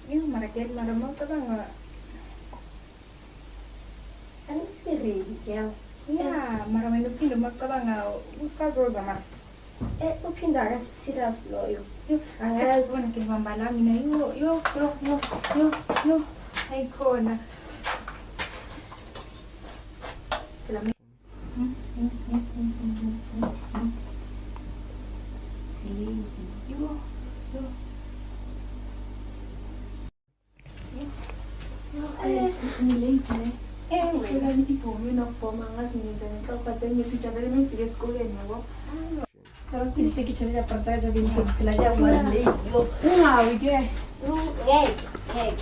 Yung marakit maramo ka ba nga? Ano si ready, girl? Yeah, marami nupindumak ka ba nga usazoza mara? Upinda ka serious loyo. Angazi bona kinibambala mina yo ayikhona. Sarap pilih saya kicau saya percaya jadi belajar wali. Yo, wow, ide. Hey.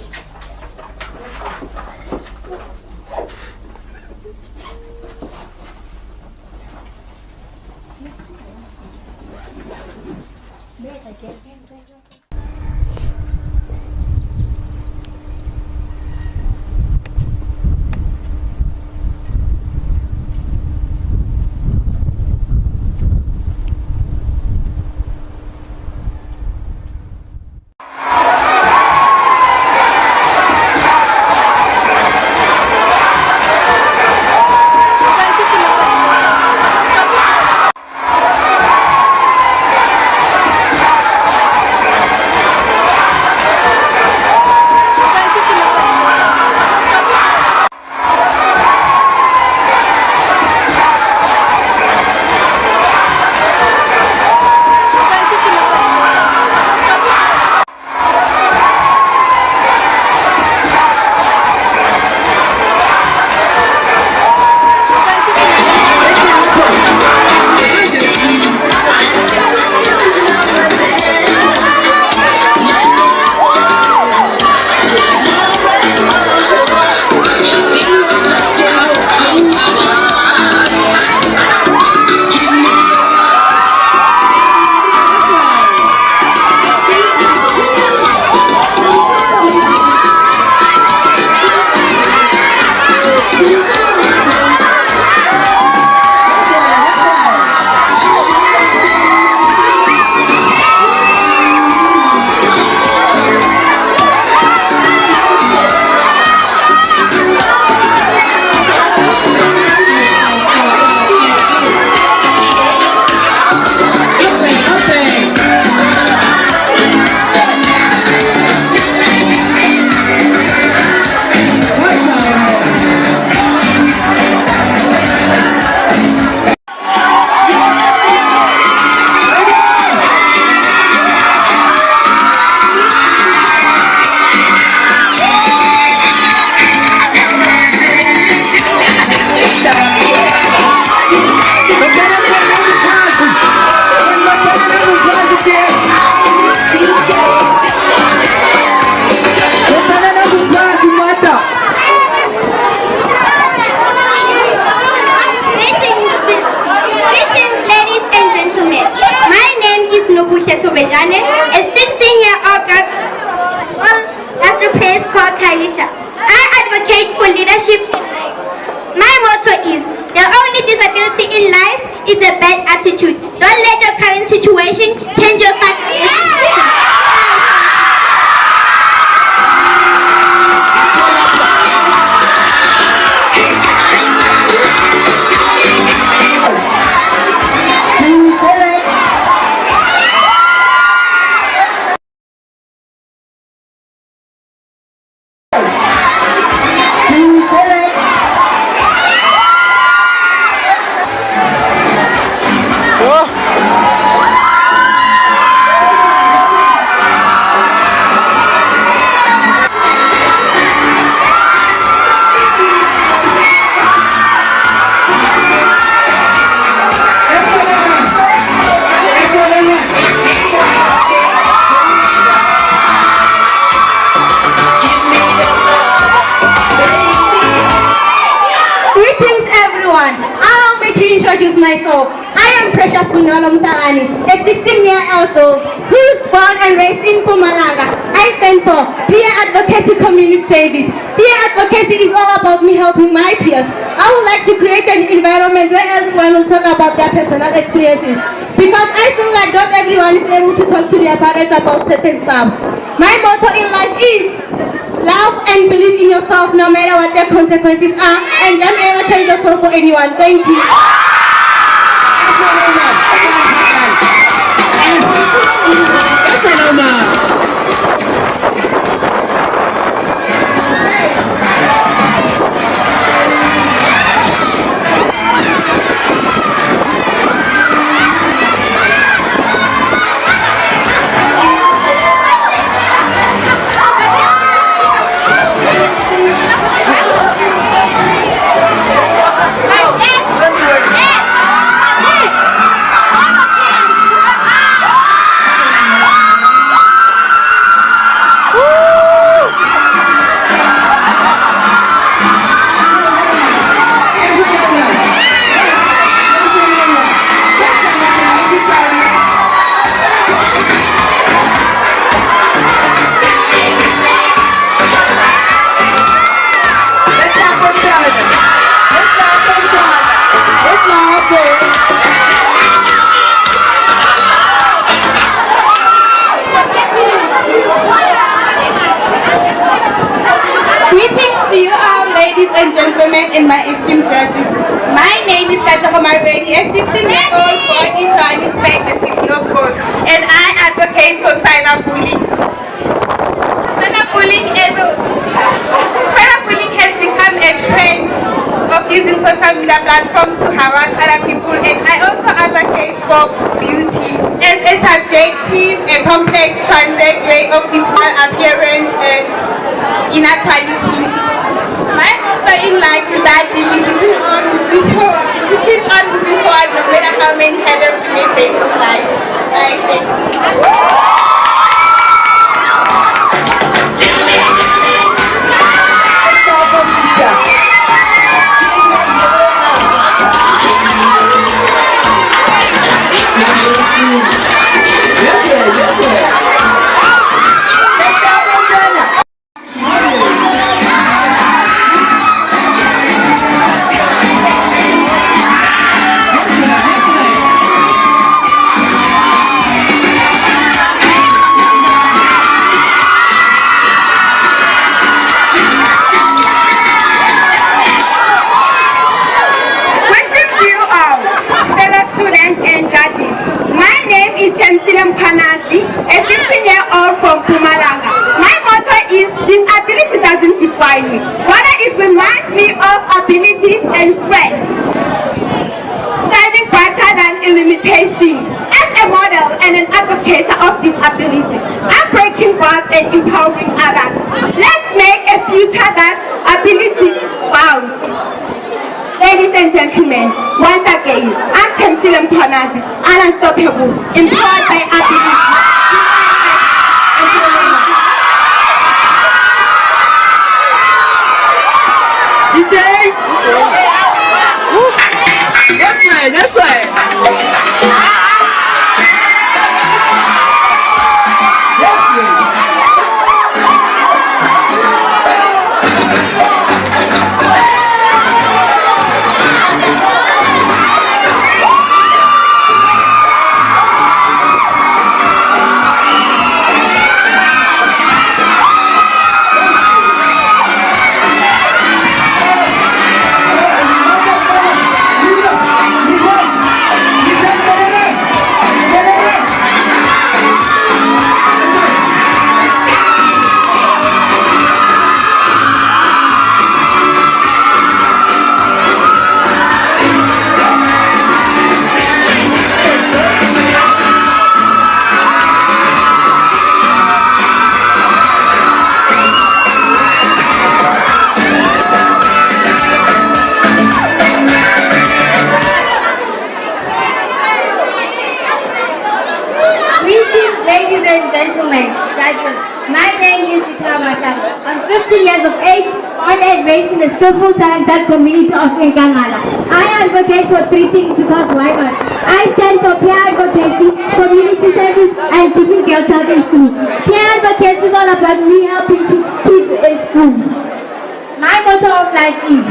A 16-year-old girl as the place called Kailicha. I advocate for leadership in life. My motto is, the only disability in life is a bad attitude. Don't let your current situation change your path. Introduce myself. I am Precious Minolom Talani, a 16-year-old girl who is born and raised in Pumalanga. I stand for Peer Advocacy Community Service. Peer advocacy is all about me helping my peers. I would like to create an environment where everyone will talk about their personal experiences, because I feel like not everyone is able to talk to their parents about certain stuff. My motto in life and believe in yourself no matter what the consequences are, and don't ever change yourself for anyone. Thank you. And my esteemed judges. My name is Katakhomareni, a 16-year-old born in Johannesburg, the city of gold, and I advocate for cyberbullying. Cyberbullying has become a trend of using social media platforms to harass other people, and I also advocate for beauty as a subjective and complex transient way of physical appearance and inequalities. My motto in life is that you should keep on moving forward. You should keep on moving forward no matter how many hurdles you may face in life. A 15-year-old from Mpumalanga. My motto is disability doesn't define me. Rather, it reminds me of abilities and strength. Striving better than a limitation. As a model and an advocate of disability, I'm breaking bars and empowering others. Let's make a future that ability bounds. Ladies and gentlemen, once again, I'm Temsile Mkhwanazi, unstoppable, empowered by ability. That's right. My name is Uthando-Nepi. I'm 15 years of age, born and raised in the skillful talented community of Nkangala. I advocate for three things because why not? I stand for peer advocacy, community service, and keeping girl child in school. Peer advocacy is all about me helping kids in school. My motto of life is,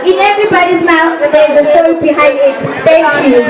in everybody's mouth, there is a story behind it. Thank you.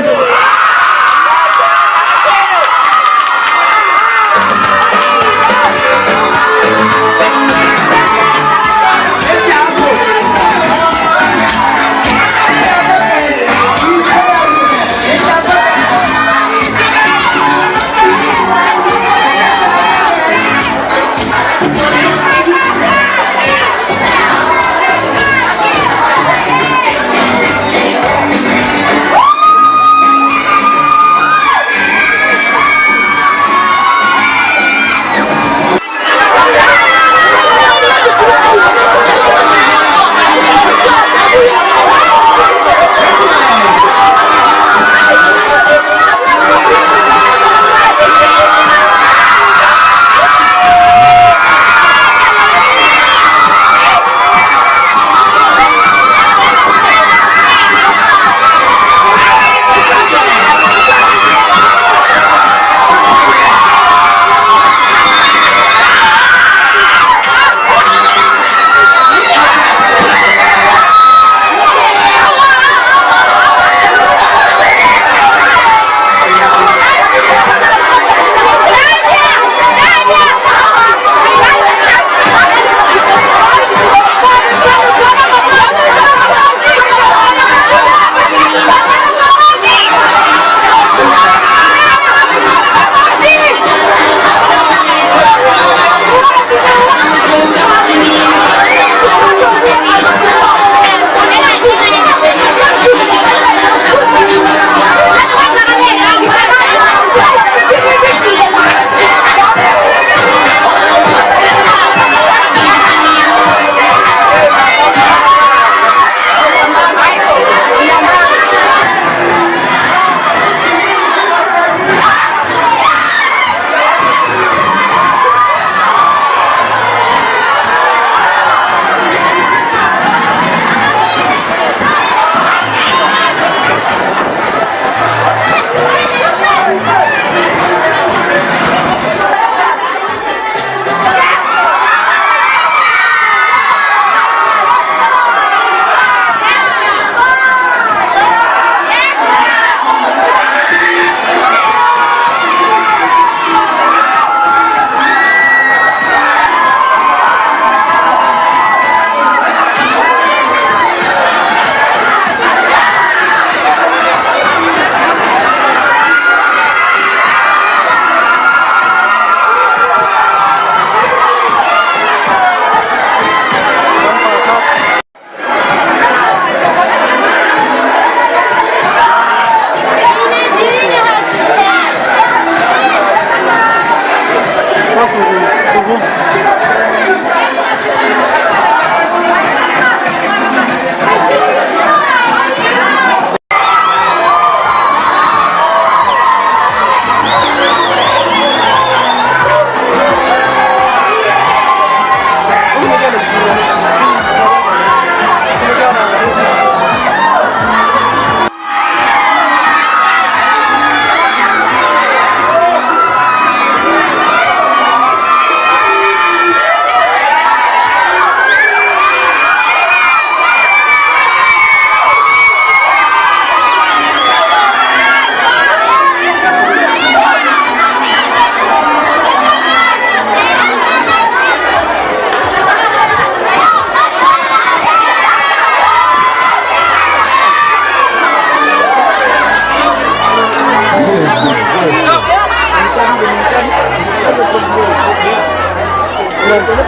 themselves,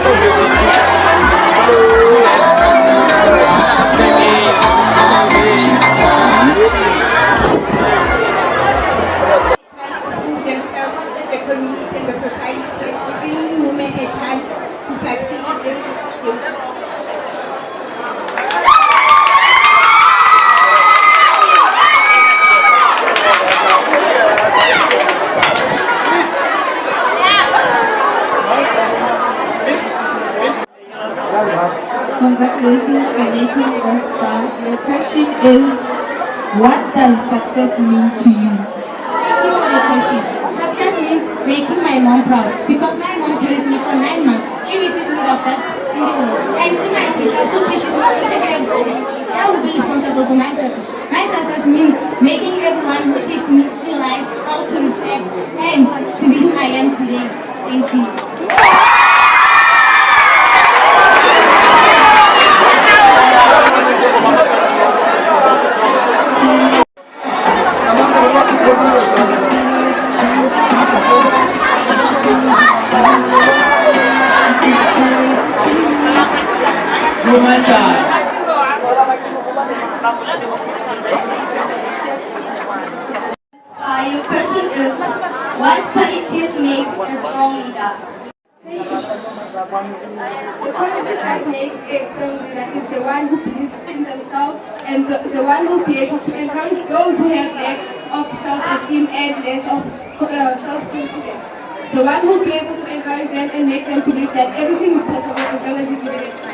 the community, and the society, giving women a chance to succeed in Congratulations for making the start. Your question is, what does success mean to you? Thank you for the question. Success means making my mom proud because my mom carried me for 9 months. She received me the best in the world. And to my teachers who teach me everything, I will be responsible for my success. My success means making everyone who teach me in life how to respect and to be who I am today. Thank you. Your question is, what qualities makes a strong leader? The quality that makes a strong leader is the one who believes in themselves and the one who be able to encourage those who have lack of self-esteem and less of self-confidence. The one who be able to encourage them and make them believe that everything is possible as long as you give it a try.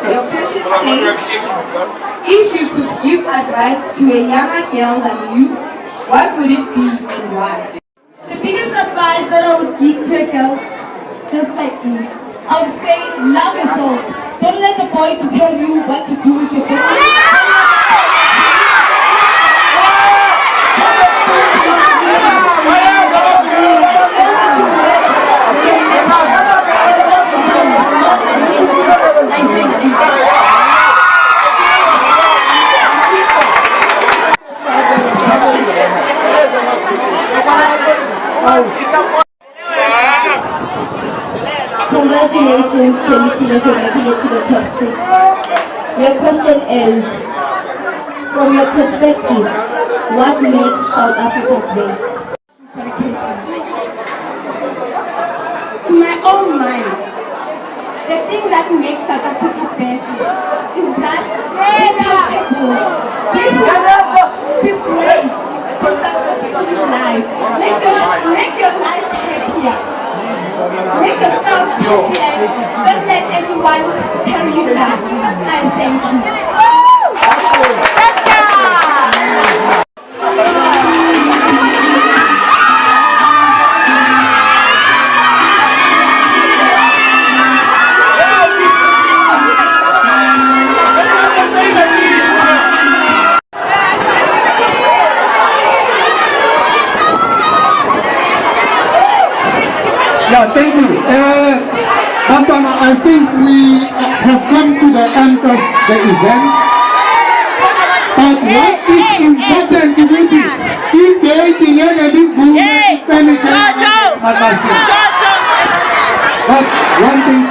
Your question says, if you could give advice to a younger girl than you, what would it be and why? The biggest advice that I would give to a girl just like me, I would say, love yourself. Don't let the boy to tell you what to do with your body. Congratulations, Kelisile, for making it to the top 6. Your question is, from your perspective, what makes South Africa great? To my own mind, the thing that makes South Africa better is that be comfortable, be proud, be great, be successful in life, make your life happier. Make yourself happy. Don't let everyone tell you that. And thank you. Yeah, thank you. I think we have come to the end of the event. But what is important to me is if they can expenditure, but one thing.